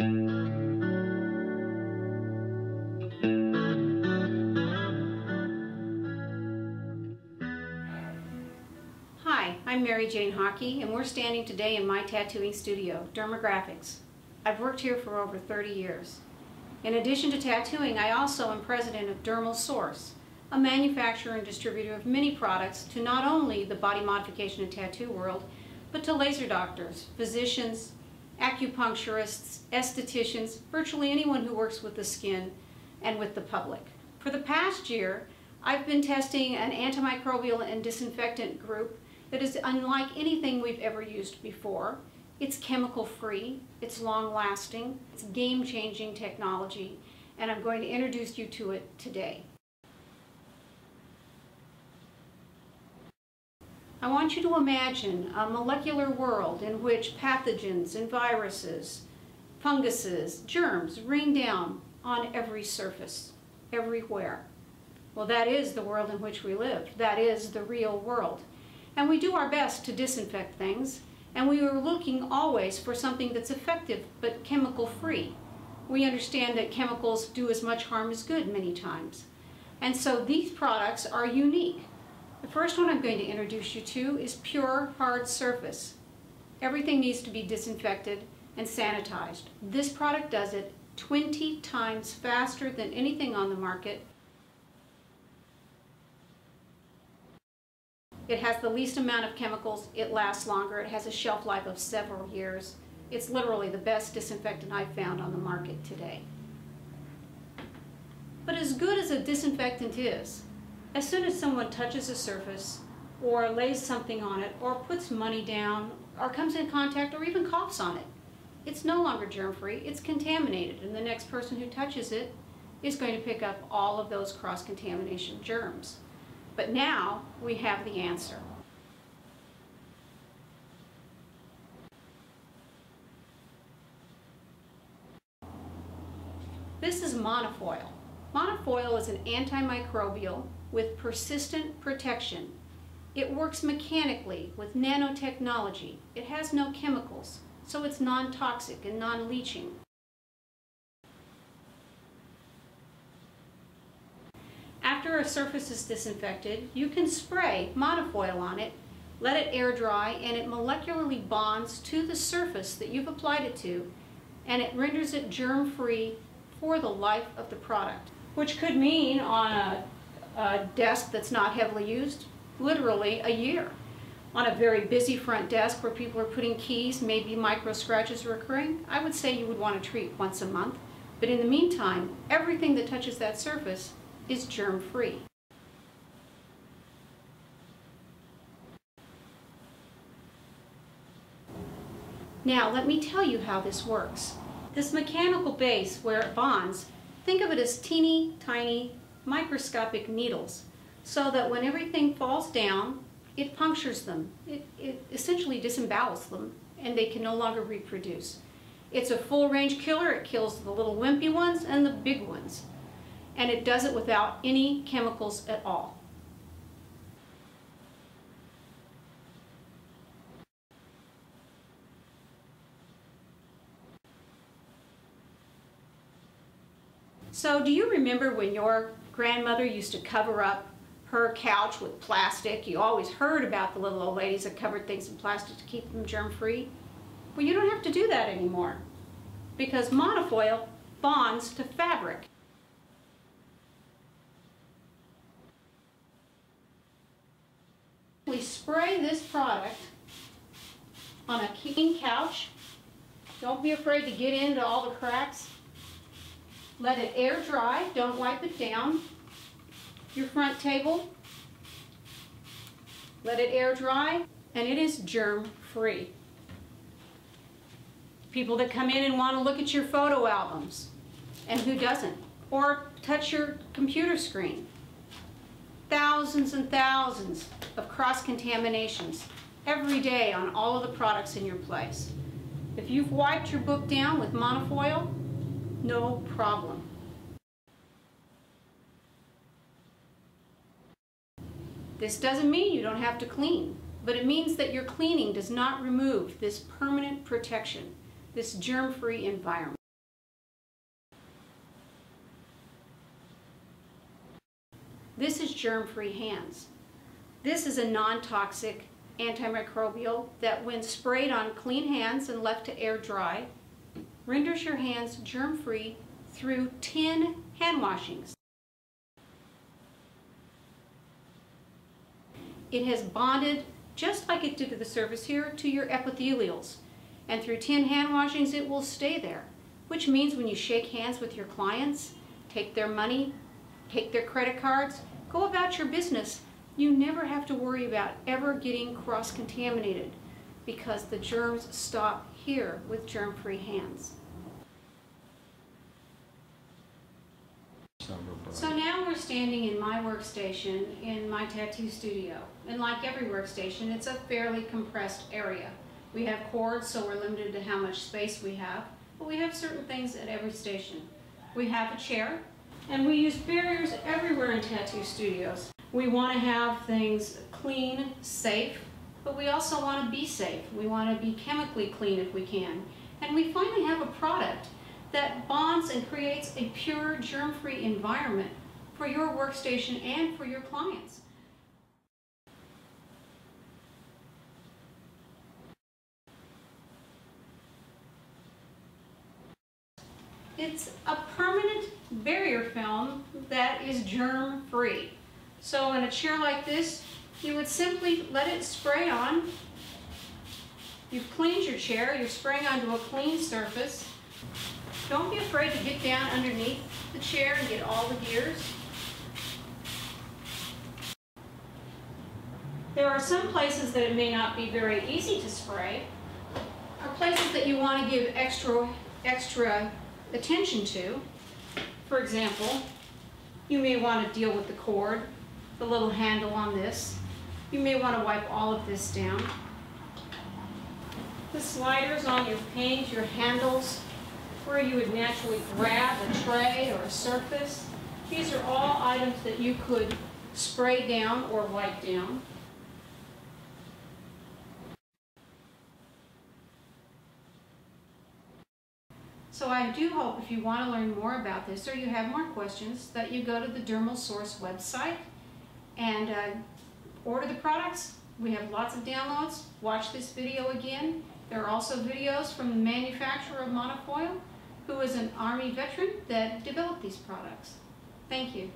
Hi, I'm Mary Jane Hockey, and we're standing today in my tattooing studio, Dermographics. I've worked here for over 30 years. In addition to tattooing, I also am president of Dermal Source, a manufacturer and distributor of many products to not only the body modification and tattoo world, but to laser doctors, physicians, acupuncturists, estheticians, virtually anyone who works with the skin and with the public. For the past year, I've been testing an antimicrobial and disinfectant group that is unlike anything we've ever used before. It's chemical-free, it's long-lasting, it's game-changing technology, and I'm going to introduce you to it today. I want you to imagine a molecular world in which pathogens and viruses, funguses, germs rain down on every surface, everywhere. Well, that is the world in which we live. That is the real world. And we do our best to disinfect things, and we are looking always for something that's effective but chemical-free. We understand that chemicals do as much harm as good many times. And so these products are unique. The first one I'm going to introduce you to is Pure Hard Surface. Everything needs to be disinfected and sanitized. This product does it 20 times faster than anything on the market. It has the least amount of chemicals, it lasts longer, it has a shelf life of several years. It's literally the best disinfectant I've found on the market today. But as good as a disinfectant is, as soon as someone touches a surface or lays something on it or puts money down or comes in contact or even coughs on it, it's no longer germ-free, it's contaminated, and the next person who touches it is going to pick up all of those cross-contamination germs. But now we have the answer. This is Monofoil. Monofoil is an antimicrobial with persistent protection. It works mechanically with nanotechnology. It has no chemicals, so it's non-toxic and non-leaching. After a surface is disinfected, you can spray Monofoil on it, let it air dry, and it molecularly bonds to the surface that you've applied it to, and it renders it germ-free for the life of the product, which could mean on a desk that's not heavily used, literally a year. On a very busy front desk where people are putting keys, maybe micro scratches are occurring, I would say you would want to treat once a month. But in the meantime, everything that touches that surface is germ-free. Now let me tell you how this works. This mechanical base where it bonds, think of it as teeny tiny microscopic needles, so that when everything falls down, it punctures them. It essentially disembowels them, and they can no longer reproduce. It's a full range killer. It kills the little wimpy ones and the big ones. And it does it without any chemicals at all. So do you remember when your grandmother used to cover up her couch with plastic? You always heard about the little old ladies that covered things in plastic to keep them germ-free. Well, you don't have to do that anymore, because Monofoil bonds to fabric. We spray this product on a clean couch. Don't be afraid to get into all the cracks. Let it air dry, don't wipe it down. Your front table, let it air dry, and it is germ-free. People that come in and want to look at your photo albums, and who doesn't, or touch your computer screen. Thousands and thousands of cross-contaminations every day on all of the products in your place. If you've wiped your book down with Monofoil, no problem. This doesn't mean you don't have to clean, but it means that your cleaning does not remove this permanent protection, this germ-free environment. This is germ-free hands. This is a non-toxic antimicrobial that, when sprayed on clean hands and left to air dry, renders your hands germ-free through 10 hand washings. It has bonded, just like it did to the surface here, to your epithelials. And through 10 hand washings, it will stay there. Which means when you shake hands with your clients, take their money, take their credit cards, go about your business, you never have to worry about ever getting cross-contaminated, because the germs stop here with germ-free hands. So now we're standing in my workstation in my tattoo studio. And like every workstation, it's a fairly compressed area. We have cords, so we're limited to how much space we have, but we have certain things at every station. We have a chair, and we use barriers everywhere in tattoo studios. We want to have things clean, safe, but we also want to be safe. We want to be chemically clean if we can. And we finally have a product that bonds and creates a pure, germ-free environment for your workstation and for your clients. It's a permanent barrier film that is germ-free. So in a chair like this, you would simply let it spray on. You've cleaned your chair, you're spraying onto a clean surface. Don't be afraid to get down underneath the chair and get all the gears. There are some places that it may not be very easy to spray, or places that you want to give extra attention to. For example, you may want to deal with the cord, the little handle on this. You may want to wipe all of this down. The sliders on your paint, your handles, where you would naturally grab a tray or a surface. These are all items that you could spray down or wipe down. So I do hope, if you want to learn more about this or you have more questions, that you go to the Dermal Source website and order the products. We have lots of downloads. Watch this video again. There are also videos from the manufacturer of Monofoil, who is an Army veteran that developed these products. Thank you.